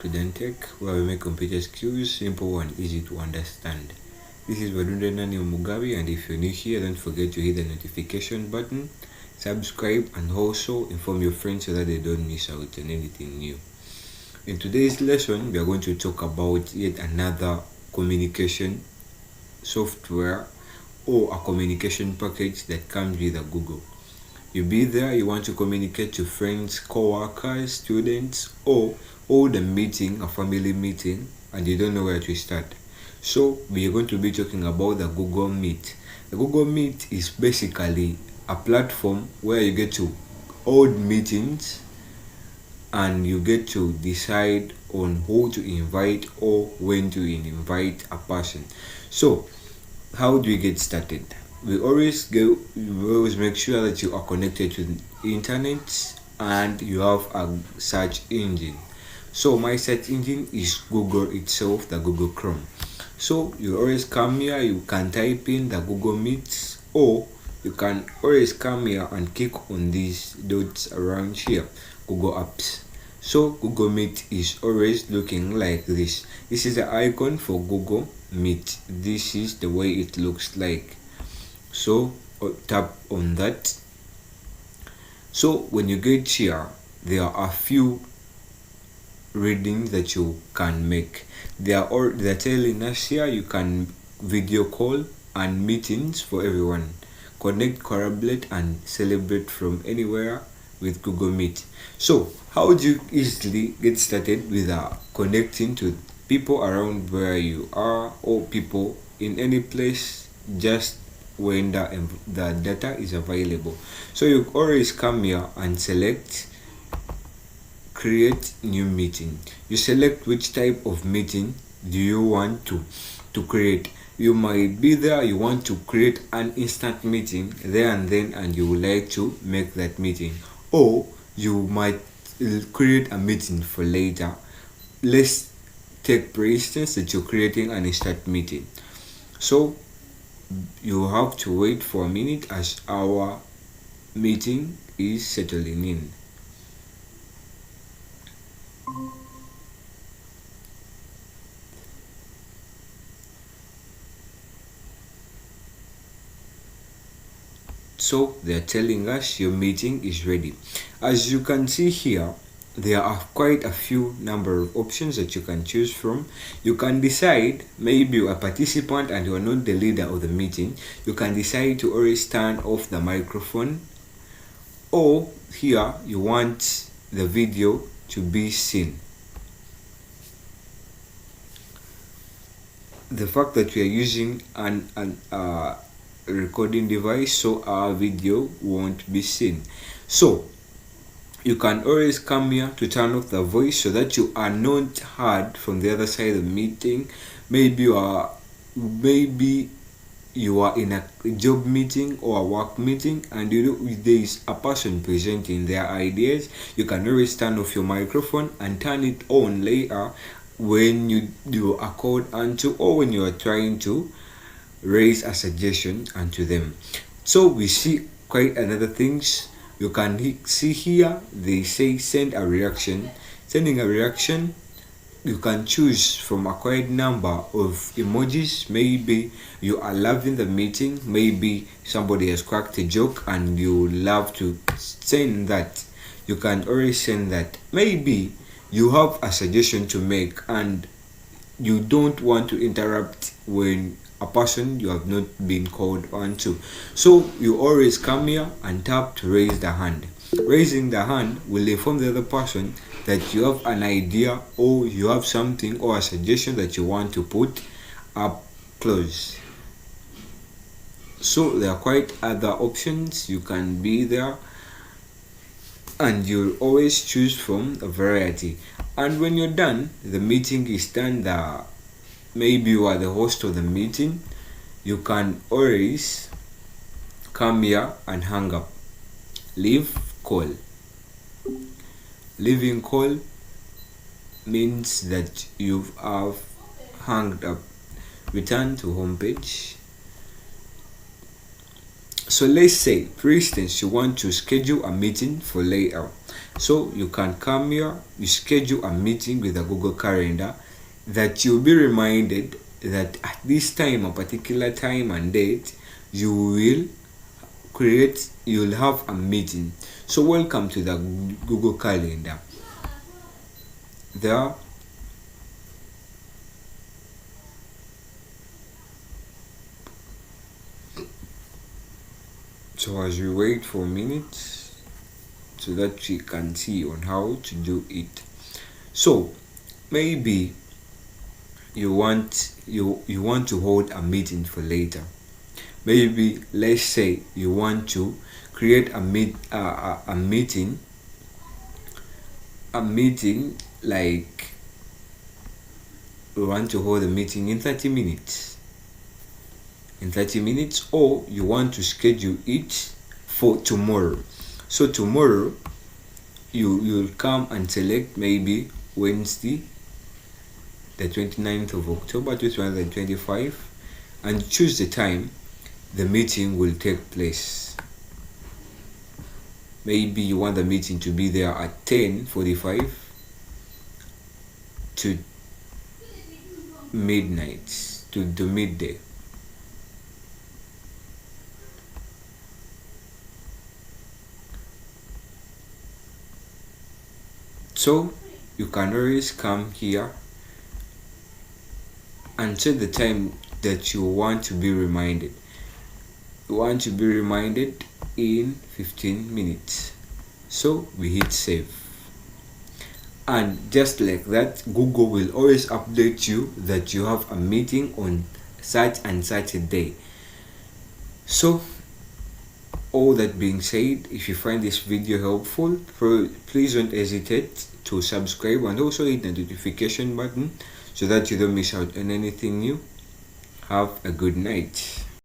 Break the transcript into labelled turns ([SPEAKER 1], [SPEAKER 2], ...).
[SPEAKER 1] Student Tech, where we make computer skills simple and easy to understand. This is Wadunde Nani Mugabe, and if you're new here, don't forget to hit the notification button, subscribe, and also inform your friends so that they don't miss out on anything new. In today's lesson, we are going to talk about yet another communication software or a communication package that comes with a Google. You be there, you want to communicate to friends, co-workers, students, or hold a meeting, a family meeting, and you don't know where to start. So we are going to be talking about the Google Meet. The Google Meet is basically a platform where you get to hold meetings and you get to decide on who to invite or when to invite a person. So how do we get started? We always make sure that you are connected to the internet and you have a search engine. So my search engine is Google itself, the Google Chrome. So you always come here, you can type in the Google Meet, or you can always come here and click on these dots around here, Google Apps. So Google Meet is always looking like this. This is the icon for Google Meet. This is the way it looks like. So tap on that. So when you get here, there are a few readings that you can make. They're telling us here you can video call and meetings for everyone. Connect, collaborate, and celebrate from anywhere with Google Meet. So how do you easily get started with connecting to people around where you are or people in any place just when the data is available? So you always come here and select create new meeting. You select which type of meeting do you want to create. You might be there, you want to create an instant meeting there and then, and you would like to make that meeting, or you might create a meeting for later. Let's take for instance that you're creating an instant meeting. So you have to wait for a minute as our meeting is settling in. So they're telling us your meeting is ready. As you can see here, there are quite a few number of options that you can choose from. You can decide, maybe you're a participant and you're not the leader of the meeting, you can decide to always turn off the microphone, or here you want the video to be seen. The fact that we are using an recording device, so our video won't be seen. So you can always come here to turn off the voice so that you are not heard from the other side of the meeting. Maybe you are in a job meeting or a work meeting and there is a person presenting their ideas. You can always turn off your microphone and turn it on later when you are called onto, or when you are trying to raise a suggestion unto them. So we see quite another things. You can see here they say send a reaction. Sending a reaction, you can choose from a quite number of emojis. Maybe you are loving the meeting, maybe somebody has cracked a joke and you love to send that. You can always send that. Maybe you have a suggestion to make and you don't want to interrupt when a person you have not been called on to. So you always come here and tap to raise the hand. Raising the hand will inform the other person that you have an idea or you have something or a suggestion that you want to put up close. So there are quite other options. You can be there and you'll always choose from a variety. And when you're done, the meeting is done, maybe you are the host of the meeting, you can always come here and hang up. Leave call. Leaving call means that you have hung up. Return to home page. So let's say, for instance, you want to schedule a meeting for later. So you can come here, you schedule a meeting with a Google Calendar that you'll be reminded that at this time, a particular time and date, you'll have a meeting. So welcome to the Google Calendar. There, so as you wait for a minute so that you can see on how to do it. So maybe you want to hold a meeting for later. Maybe let's say you want to create a meeting like we want to hold a meeting in 30 minutes. Or you want to schedule it for tomorrow. So tomorrow you'll come and select maybe Wednesday, the 29th of October 2025, and choose the time the meeting will take place. Maybe you want the meeting to be there at 10:45 to midnight, to midday. So you can always come here and set the time that you want to be reminded. You want to be reminded in 15 minutes. So we hit save. And just like that, Google will always update you that you have a meeting on such and such a day. So all that being said, if you find this video helpful, please don't hesitate to subscribe and also hit the notification button so that you don't miss out on anything new. Have a good night.